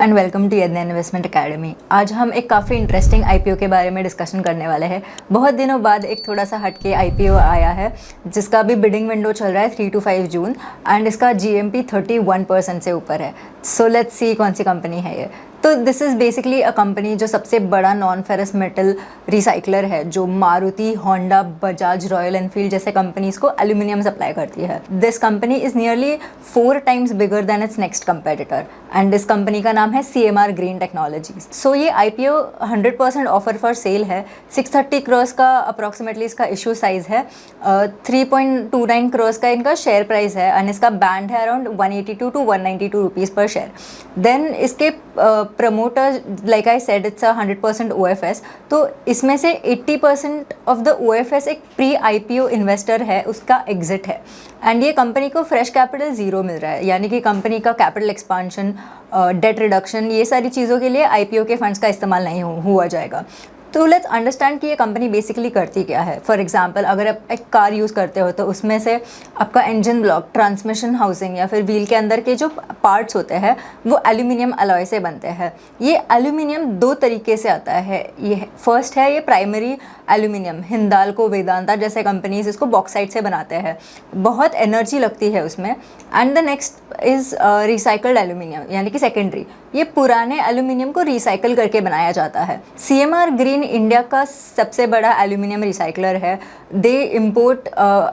And welcome to यज्ञ investment academy. आज हम एक काफ़ी इंटरेस्टिंग आईपीओ के बारे में डिस्कशन करने वाले हैं। बहुत दिनों बाद एक थोड़ा सा हटके आईपीओ आया है जिसका अभी बिडिंग विंडो चल रहा है 3 to 5 जून एंड इसका जीएमपी 31% से ऊपर है। सो लेट्स सी कौन सी कंपनी है ये। तो this is basically a company जो सबसे बड़ा नॉन फेरस मेटल रिसाइकलर है, जो Maruti, Honda, Bajaj, royal Enfield जैसे कंपनीज को एल्यूमिनियम सप्लाई करती है। This company is nearly 4 times bigger than it's next competitor and इस कंपनी का नाम है CMR ग्रीन टेक्नोलॉजीज। सो ये IPO 100% ऑफर फॉर सेल है। 630 crores का अप्रॉक्सीमेटली इसका इशू साइज है। 3.29 crores का इनका शेयर प्राइस है एंड इसका बैंड है अराउंड 182 to 192 रुपीज़ पर शेयर। देन इसके promoter, like I said, it's 100% OFS। तो इसमें से 80% ऑफ द OFS एक प्री IPO इन्वेस्टर है, उसका एग्जिट है एंड ये कंपनी को फ्रेश कैपिटल 0 मिल रहा है, यानी कि कंपनी का कैपिटल एक्सपांशन, डेट रिडक्शन, ये सारी चीज़ों के लिए IPO के फंड्स का इस्तेमाल नहीं हुआ जाएगा। तो लेट्स अंडरस्टैंड कि ये कंपनी बेसिकली करती क्या है। फॉर एग्जांपल, अगर आप एक कार यूज़ करते हो तो उसमें से आपका इंजन ब्लॉक, ट्रांसमिशन हाउसिंग या फिर व्हील के अंदर के जो पार्ट्स होते हैं वो एल्यूमिनियम अलॉय से बनते हैं। ये एल्यूमिनियम 2 तरीके से आता है। ये फर्स्ट है ये प्राइमरी एल्यूमिनियम, हिंदाल्को, वेदांता जैसे कंपनीज इसको बॉक्साइट से बनाते हैं, बहुत एनर्जी लगती है उसमें। And the next is recycled aluminium, यानी कि सेकेंडरी। ये पुराने एल्यूमिनियम को रिसाइकल करके बनाया जाता है। CMR ग्रीन इंडिया का सबसे बड़ा एल्यूमिनियम रिसाइकलर है। They import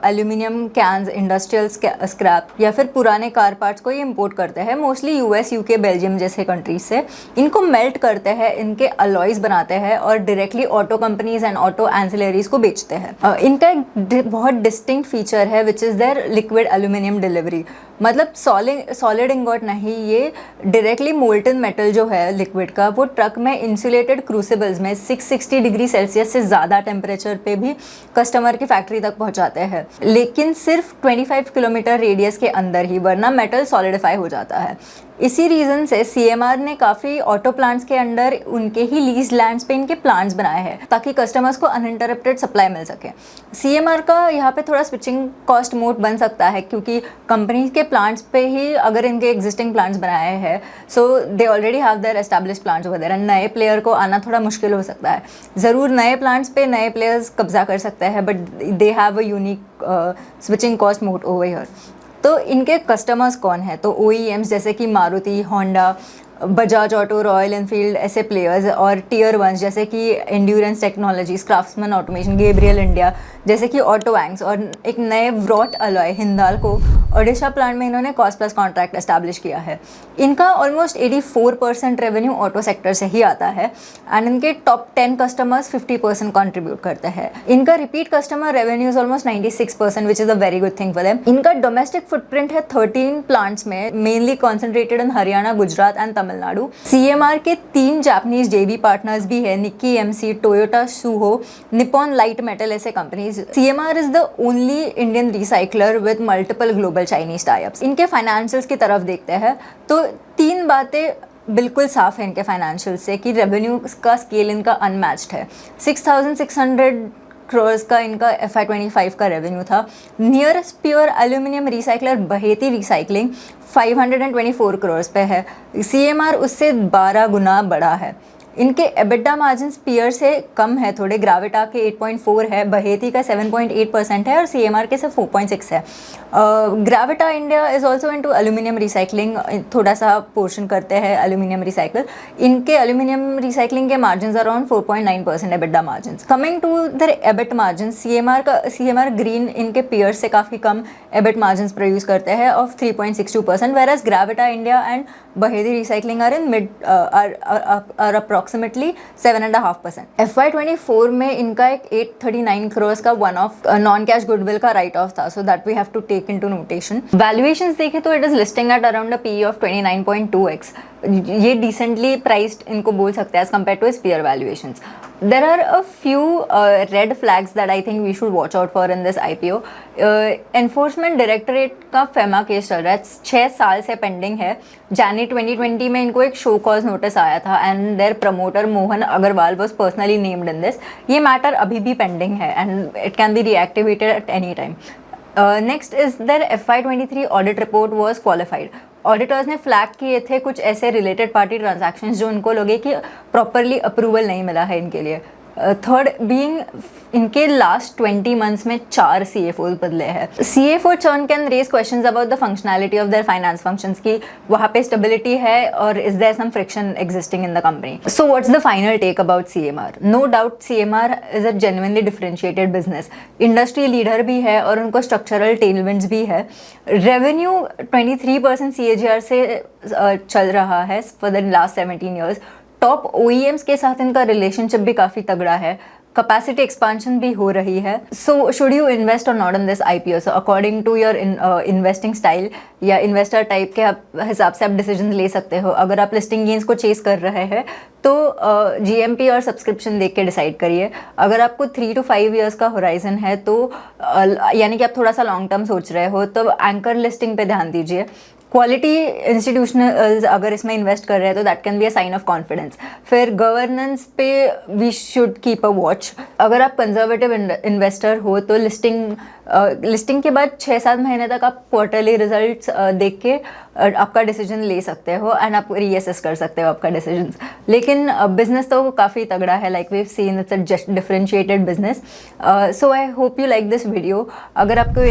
aluminium cans, industrial scrap या फिर पुराने कार पार्ट्स को ये इम्पोर्ट करते हैं, मोस्टली US, UK, बेल्जियम जैसे कंट्रीज से। इनको मेल्ट करते हैं, इनके अलॉयज़ बनाते हैं और directly auto companies and auto ancillaries को बेचते हैं। इनका एक बहुत डिस्टिंक्ट फीचर है which is their liquid aluminium delivery. मतलब सॉलिड इंगॉट नहीं, ये डायरेक्टली मोल्टन मेटल जो है लिक्विड का, वो ट्रक में इंसुलेटेड क्रूसिबल्स में 660 डिग्री सेल्सियस से ज़्यादा टेम्परेचर पे भी कस्टमर की फैक्ट्री तक पहुंचाते हैं, लेकिन सिर्फ 25 किलोमीटर रेडियस के अंदर ही, वरना मेटल सॉलिडिफाई हो जाता है। इसी रीज़न से CMR ने काफ़ी ऑटो प्लांट्स के अंडर उनके ही लीज लैंड्स पे इनके प्लांट्स बनाए हैं ताकि कस्टमर्स को अनइंटरप्टेड सप्लाई मिल सके। CMR का यहाँ पे थोड़ा स्विचिंग कॉस्ट मोड बन सकता है क्योंकि कंपनी के प्लांट्स पे ही अगर इनके एग्जिस्टिंग प्लांट्स बनाए हैं, so they already have their established plants वगैरह, नए प्लेयर को आना थोड़ा मुश्किल हो सकता है। ज़रूर नए प्लांट्स पे नए प्लेयर्स कब्जा कर सकते हैं, but they have a unique switching cost mode over here. तो इनके कस्टमर्स कौन है? तो OEMs जैसे कि Maruti, Honda, Bajaj auto, royal Enfield ऐसे प्लेयर्स, और टियर 1 जैसे कि endurance technologies, craftsman automation, Gabriel India जैसे कि ऑटो वैंक्स, और एक नए व्रॉट अलॉय हिंदाल्को ओडिशा प्लांट में इन्होंने कॉस्ट प्लस कॉन्ट्रैक्ट एस्टैब्लिश किया है। इनका ऑलमोस्ट 84% रेवेन्यू ऑटो सेक्टर से ही आता है एंड इनके टॉप 10 कस्टमर्स 50% कंट्रीब्यूट करते हैं। इनका repeat customer revenue is almost 96%, which is a very good thing for them. इनका डोमेस्टिक फुटप्रिंट है 13 प्लांट्स में, mainly concentrated in Haryana, Gujarat and Tamil Nadu. CMR के 3 जापानीज JV पार्टनर्स भी है, Nikki MC, Toyota सुहो, Nippon light metal ऐसे companies. CMR is the only Indian recycler with multiple global Chinese types. इनके financials की तरफ देखते हैं तो 3 बातें बिल्कुल साफ है इनके फाइनेंशियल से कि रेवेन्यू का स्केल इनका अनमैच्ड है। 6,600 crores का इनका FY25 का रेवेन्यू था। नियरेस्ट प्योर एल्यूमिनियम रिसाइकलर बहेती रिसाइकलिंग 524 crores पे है। CMR उससे 12 गुना बड़ा है। इनके EBITDA मार्जिन पीयर से कम है थोड़े, ग्राविटा के 8.4 है, बहेती का 7.8% है और CMR के सिर्फ 4.6 है। Gravita India is also into aluminium recycling, थोड़ा सा पोर्शन करते हैं एल्यूमिनियम रिसाइकल। इनके एल्यूमिनियम रिसाइकलिंग के margin around 4.9% EBITDA margin. Coming to the EBIT margin, CMR green इनके पीयर से काफ़ी कम EBIT मार्जिन प्रोड्यूस करते हैं off 3.62%, whereas Gravita India and Baheti recycling are in mid approximately 7.5%। FY24 में इनका एक 839 crores का one off non cash goodwill का राइट ऑफ था, so that we have to take into notation. Valuations देखें तो it is listing at around a PE of 29.2x। ये decently priced इनको बोल सकते हैं as compared to is peer valuations. There are a few red flags that I think we should watch out for in this IPO. Enforcement Directorate का FEMA case चल रहा है, 6 साल से पेंडिंग है। January 2020 में इनको एक शो कॉज नोटिस आया था and their promoter Mohan Agarwal was personally named in this. ये मैटर अभी भी पेंडिंग है and it can be reactivated at any time. Next is their FY23 audit report was qualified. Auditors ने फ्लैग किए थे कुछ ऐसे रिलेटेड पार्टी ट्रांजैक्शंस जो उनको लगे कि प्रॉपरली अप्रूवल नहीं मिला है इनके लिए। थर्ड बीइंग इनके लास्ट 20 मंथ्स में 4 CFOs बदले हैं। CFO churn can raise questions about the functionality of their finance functions की वहाँ पे स्टेबिलिटी है और is there some friction existing in the company. So what's the final take about CMR? No doubt CMR is a genuinely differentiated business, industry leader भी है और उनको structural tailwinds भी है। रेवेन्यू 23% CAGR से चल रहा है for the last 17 years. Top OEMs के साथ इनका रिलेशनशिप भी काफ़ी तगड़ा है, कैपेसिटी एक्सपांशन भी हो रही है। So should you invest or not in this IPO? So according to your investing style या इन्वेस्टर टाइप के हिसाब से आप डिसीजन ले सकते हो। अगर आप लिस्टिंग गेन्स को चेस कर रहे हैं तो GMP और सब्सक्रिप्शन देख के डिसाइड करिए। अगर आपको 3 to 5 ईयर्स का होराइजन है तो यानी कि आप थोड़ा सा लॉन्ग टर्म सोच रहे हो तो एंकर लिस्टिंग पे ध्यान दीजिए। क्वालिटी इंस्टीट्यूशनल्स अगर इसमें इन्वेस्ट कर रहे हैं तो that can be a sign of confidence. फिर गवर्नेंस पे we should keep a watch. अगर आप कंजर्वेटिव इन्वेस्टर हो तो लिस्टिंग के बाद 6-7 महीने तक आप क्वार्टरली रिजल्ट्स देख के आपका डिसीजन ले सकते हो एंड आप रीअसेस कर सकते हो आपका डिसीजन। लेकिन बिजनेस तो काफ़ी तगड़ा है, like we have seen it's a just differentiated business. So I hope you like this video. अगर आपको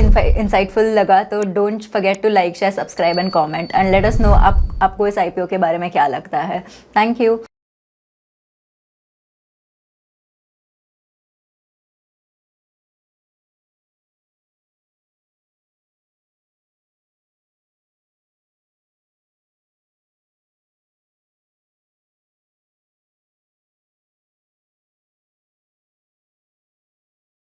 इंसाइटफुल लगा तो don't forget to like, share, subscribe and comment and let us know आपको इस IPO के बारे में क्या लगता है। Thank you.